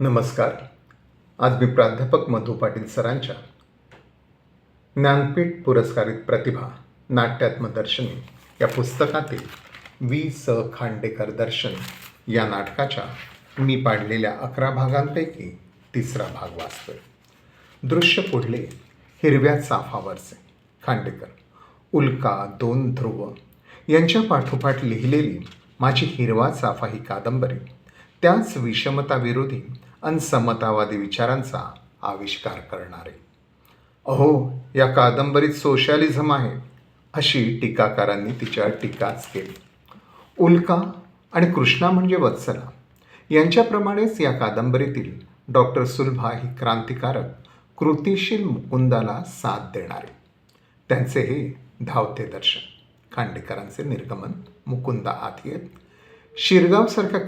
नमस्कार. आज मी प्राध्यापक मधु पाटील सरांच्या ज्ञानपीठ पुरस्कारित प्रतिभा नाट्यात्मदर्शनी या पुस्तकातील वी.स. खांडेकर दर्शन या नाटकाच्या मी पाडलेल्या 11 भागांपैकी 3रा भाग वाचतोय. दृश्य पुढले हिरव्या चाफावरचे. खांडेकर. उल्का, 2 ध्रुव यांच्या पाठोपाठ लिहिलेली माझी हिरवा चाफा ही कादंबरी त्याच विषमताविरोधी आणि समतावादी विचारांचा आविष्कार करणारे. अहो, या कादंबरीत सोशॅलिझम आहे अशी टीकाकारांनी तिच्यावर टीकाच केली. उल्का आणि कृष्णा म्हणजे वत्सला यांच्याप्रमाणेच या कादंबरीतील डॉक्टर सुलभा ही क्रांतिकारक कृतिशील मुकुंदाला साथ देणारे. त्यांचे हे धावते दर्शन. खांडेकरांचे निर्गमन मुकुंदा आत येत शिरगावसारख्या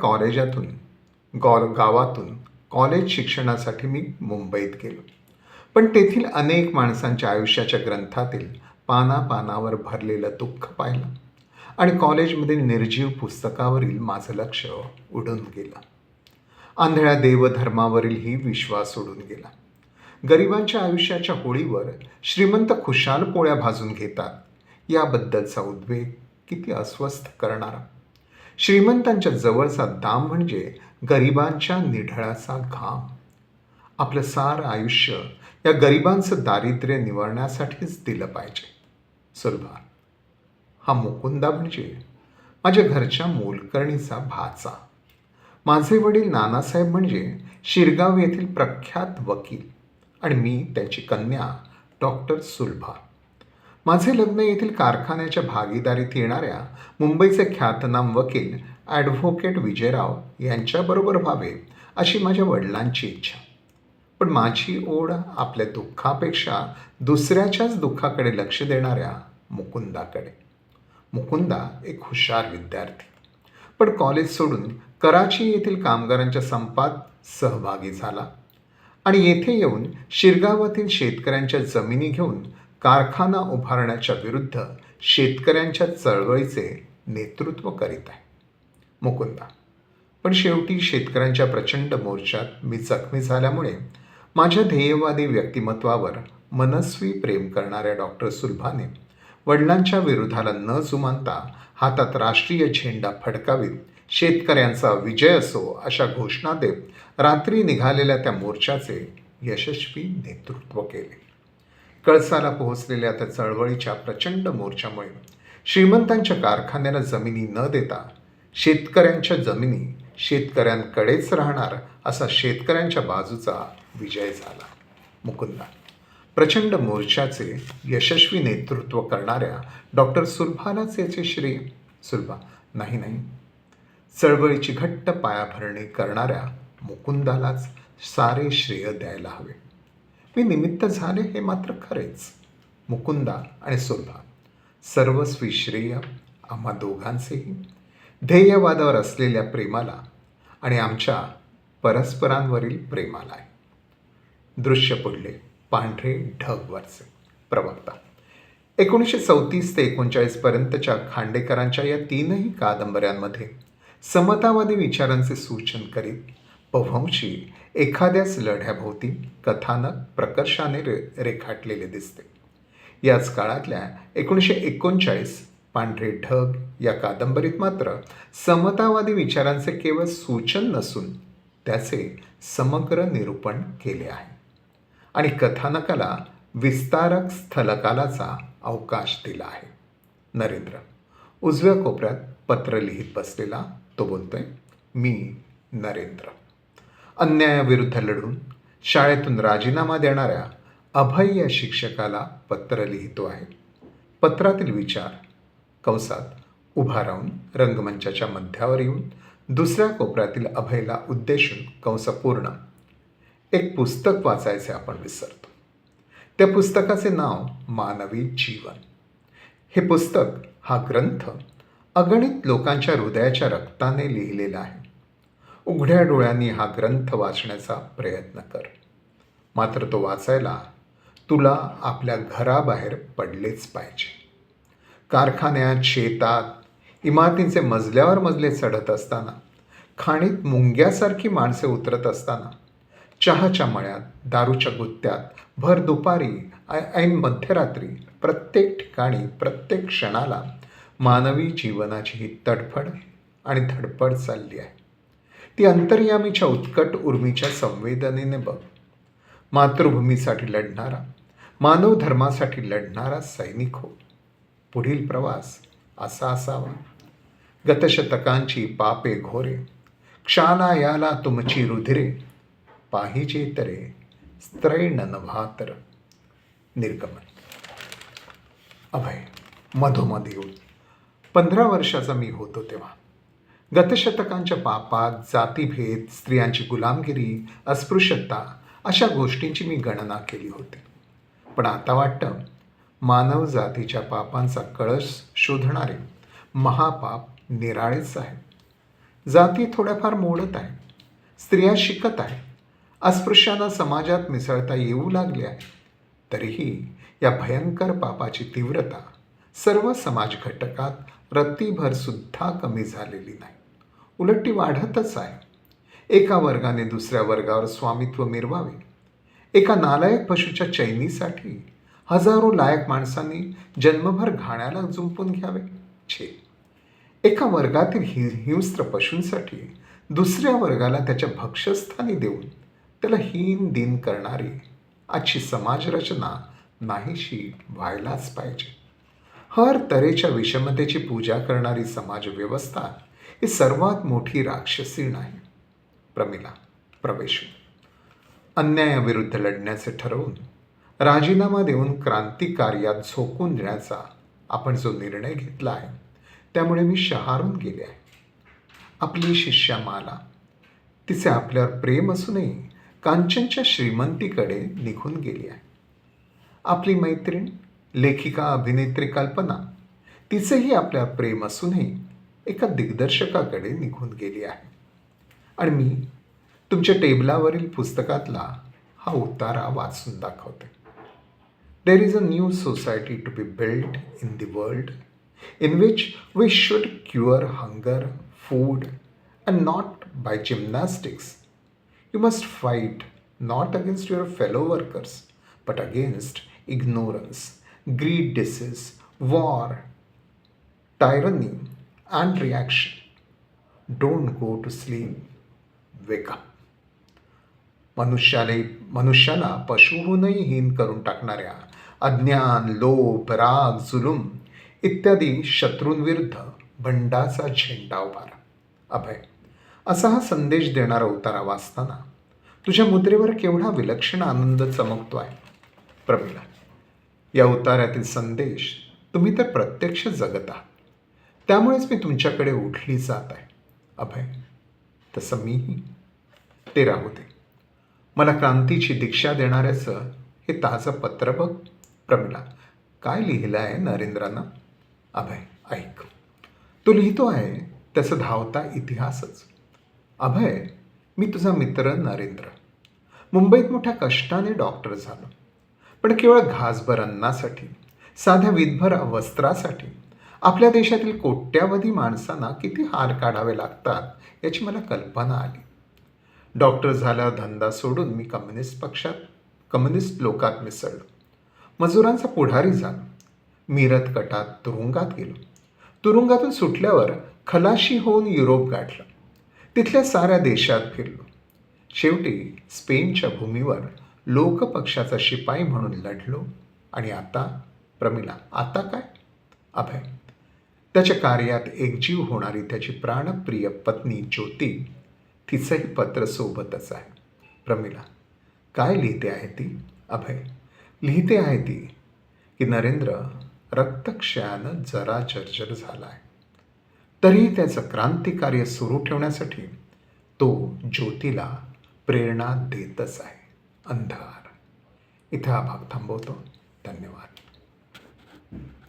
गावातून कॉलेज शिक्षणासाठी मी मुंबईत गेलो. पण तेथील अनेक माणसांच्या आयुष्याच्या ग्रंथातील पानापानावर भरलेलं दुःख पाहिलं आणि कॉलेजमधील निर्जीव पुस्तकावरील माझं लक्ष उडून गेलं. आंधळ्या देवधर्मावरीलही विश्वास उडून गेला. गरिबांच्या आयुष्याच्या होळीवर श्रीमंत खुशाल पोळ्या भाजून घेतात याबद्दलचा उद्वेग किती अस्वस्थ करणारा. श्रीमंतांच्या जवळचा दाम म्हणजे गरिबांच्या निढळाचा घाम. आपलं सारं आयुष्य या गरिबांचं दारिद्र्य निवारण्यासाठीच दिलं पाहिजे. सुलभा. हा मुकुंदा म्हणजे माझ्या घरच्या मोलकर्णीचा भाचा. माझे वडील नानासाहेब म्हणजे शिरगाव येथील प्रख्यात वकील आणि मी त्यांची कन्या डॉक्टर सुलभा. माझे लग्न येथील कारखान्याच्या भागीदारीत येणाऱ्या मुंबईचे ख्यातनाम वकील ॲडव्होकेट विजयराव यांच्याबरोबर व्हावे अशी माझ्या वडिलांची इच्छा. पण माझी ओढ आपल्या दुःखापेक्षा दुसऱ्याच्याच दुःखाकडे लक्ष देणाऱ्या मुकुंदाकडे. मुकुंदा एक हुशार विद्यार्थी, पण कॉलेज सोडून कराची येथील कामगारांच्या संपात सहभागी झाला आणि येथे येऊन शिरगावातील शेतकऱ्यांच्या जमिनी घेऊन कारखाना उभारण्याच्या विरुद्ध शेतकऱ्यांच्या चळवळीचे नेतृत्व करीत आहे. मुकुंदा. पण शेवटी शेतकऱ्यांच्या प्रचंड मोर्चात मी जखमी झाल्यामुळे माझ्या ध्येयवादी व्यक्तिमत्वावर मनस्वी प्रेम करणाऱ्या डॉक्टर सुलभाने वडिलांच्या विरोधाला न जुमानता हातात राष्ट्रीय झेंडा फडकावीत शेतकऱ्यांचा विजय असो अशा घोषणा देत रात्री निघालेल्या त्या मोर्चाचे यशस्वी नेतृत्व केले. कळसाला पोहोचलेल्या त्या चळवळीच्या प्रचंड मोर्चामुळे श्रीमंतांच्या कारखान्याला जमिनी न देता शेतकऱ्यांच्या जमिनी शेतकऱ्यांकडेच राहणार असा शेतकऱ्यांच्या बाजूचा विजय झाला. मुकुंदा. प्रचंड मोर्चाचे यशस्वी नेतृत्व करणाऱ्या डॉक्टर सुलभालाच याचे श्रेय. सुलभा. नाही, चळवळीची घट्ट पायाभरणी करणाऱ्या मुकुंदालाच सारे श्रेय द्यायला हवे. मी निमित्त झाले हे मात्र खरेच. मुकुंदा आणि सुलभा. सर्वस्वी श्रेय आम्हा दोघांचेही ध्येयवादावर असलेल्या प्रेमाला आणि आमच्या परस्परांवरील प्रेमाला आहे. दृश्य पुढले पांढरे ढग वरचे. प्रवक्ता. 1934 ते 1939 पर्यंतच्या खांडेकरांच्या या 3ही कादंबऱ्यांमध्ये समतावादी विचारांचे सूचन करीत बव्हंशी एखाद्याच लढ्याभोवती कथानक प्रकर्षाने रेखाटलेले दिसते. याच काळातल्या 1939 पांढरे ढग या कादंबरीत मात्र समतावादी विचारांचे केवळ सूचन नसून त्याचे समग्र निरूपण केले आहे आणि कथानकाला विस्तारक स्थलकालाचा अवकाश दिला आहे. नरेंद्र. उजव्या कोपऱ्यात पत्र लिहित बसलेला तो बोलतोय. मी नरेंद्र. अन्यायाविरुद्ध लढून शाळेतून राजीनामा देणाऱ्या अभय या शिक्षकाला पत्र लिहितो आहे. पत्रातील विचार कंसात उभा राहून रंगमंचाच्या मध्यावर येऊन दुसऱ्या कोपऱ्यातील अभयला उद्देशून कंस पूर्ण. एक पुस्तक वाचायचे आपण विसरतो. त्या पुस्तकाचे नाव मानवी जीवन. हे पुस्तक, हा ग्रंथ अगणित लोकांच्या हृदयाच्या रक्ताने लिहिलेला आहे. उघड्या डोळ्यांनी हा ग्रंथ वाचण्याचा प्रयत्न कर. मात्र तो वाचायला तुला आपल्या घराबाहेर पडलेच पाहिजे. कारखान्यात, शेतात, इमारतींचे मजल्यावर मजले चढत असताना, खाणीत मुंग्यासारखी माणसे उतरत असताना चहाच्या मळ्यात, दारूच्या गुत्त्यात, भर दुपारी, ऐन मध्यरात्री, प्रत्येक ठिकाणी, प्रत्येक क्षणाला मानवी जीवनाची ही तडफड आणि धडपड चालली आहे. ती अंतर्यामीच्या उत्कट उर्मीच्या संवेदनेने बघ. मातृभूमीसाठी लढणारा, मानव धर्मासाठी लढणारा सैनिक हो. पुढील प्रवास असा असावा. गतशतकांची पापे घोरे, क्षाला याला तुमची रुधिरे, पाहिजे तरे स्त्रैण नभातर. निर्गमन. अभय. मधोमध येऊन 15 वर्षाचा मी होतो तेव्हा गतशतकांच्या पापात जातीभेद, स्त्रियांची गुलामगिरी, अस्पृश्यता अशा गोष्टींची मी गणना केली होती. पण आता वाटतं मानव जातीच्या पापांचा कळस शोधणारे महापाप निराळेच आहे. जाती थोड्याफार मोडत आहे, स्त्रिया शिकत आहे, अस्पृश्यांना समाजात मिसळता येऊ लागले आहे. तरीही या भयंकर पापाची तीव्रता सर्व समाज घटकात रत्तीभर सुद्धा कमी झालेली नाही, उलट ती वाढतच आहे. एका वर्गाने दुसऱ्या वर्गावर स्वामित्व मिरवावे, एका नालायक पशूच्या चैनीसाठी हजारो लायक माणसांनी जन्मभर घाण्याला जुंपून घ्यावे. छे. एका वर्गातील हिंस्त्र पशूंसाठी दुसऱ्या वर्गाला त्याच्या भक्षस्थानी देऊन त्याला हीन दिन करणारी आजची समाजरचना नाहीशी व्हायलाच पाहिजे. हर तऱ्हेच्या विषमतेची पूजा करणारी समाजव्यवस्था ही सर्वात मोठी राक्षसीण आहे. प्रमिला. प्रवेश. अन्यायाविरुद्ध लढण्याचे ठरवून राजीनामा देऊन क्रांतिकार्यात झोकून देण्याचा आपण जो निर्णय घेतला आहे त्यामुळे मी शहारून गेले आहे. आपली शिष्या माला, तिचे आपल्यावर प्रेम असूनही कांचनच्या श्रीमंतीकडे निघून गेली आहे. आपली मैत्रीण लेखिका अभिनेत्री कल्पना, तिचेही आपल्यावर प्रेम असूनही एका दिग्दर्शकाकडे निघून गेली आहे. आणि मी तुमच्या टेबलावरील पुस्तकातला हा उतारा वाचून दाखवते. There is a new society to be built in the world in which we should cure hunger, food, and not by gymnastics. You must fight not against your fellow workers, but against ignorance, greed, disease, war, tyranny, and reaction. Don't go to sleep. Wake up. मनुष्याला पशुहूनही हीन करून टाकणाऱ्या अज्ञान, लोभ, राग, जुलूम इत्यादी शत्रूंविरुद्ध बंडाचा झेंडा उभारा. अभय. असा हा संदेश देणारा उतारा वाचताना तुझ्या मुद्रेवर केवढा विलक्षण आनंद चमकतो आहे. प्रमिला. या उतार्यातील संदेश तुम्ही तर प्रत्यक्ष जगत आहात, त्यामुळेच मी तुमच्याकडे उठली जात आहे. अभय. तसं मीही. ते राहू दे. मला क्रांतीची दीक्षा देणाऱ्याचं हे ताजं पत्र बघ. प्रमिला. काय लिहिलं आहे नरेंद्रानं? अभय. ऐक. तो लिहितो आहे त्याचा धावता इतिहासच. अभय, मी तुझा मित्र नरेंद्र. मुंबईत मोठ्या कष्टाने डॉक्टर झालो, पण केवळ घासभर अन्नासाठी, साध्या विधभर वस्त्रासाठी आपल्या देशातील कोट्यावधी माणसांना किती हाल काढावे लागतात याची मला कल्पना आली. डॉक्टर झाल्यावर धंदा सोडून मी कम्युनिस्ट लोकात मिसळलो. मजुरांचा पुढारी झालो. मिरत कटात तुरुंगात गेलो. तुरुंगातून सुटल्यावर खलाशी होऊन युरोप गाठला. तिथल्या साऱ्या देशात फिरलो. शेवटी स्पेनच्या भूमीवर लोकपक्षाचा शिपाई म्हणून लढलो. आणि आता? प्रमिला. आता काय? अभय. त्याच्या कार्यात एकजीव होणारी त्याची प्राणप्रिय पत्नी ज्योती, तिचंही पत्र सोबतच आहे. प्रमिला. काय लिहिते आहे ती? अभय. लिहिते आहे ती की नरेंद्र रक्तक्षयानं जरा जर्जर झाला आहे, तरीही त्याचं क्रांतिकार्य सुरू ठेवण्यासाठी तो ज्योतीला प्रेरणा देतच आहे. अंधार. इथं हा भाग थांबवतो. धन्यवाद.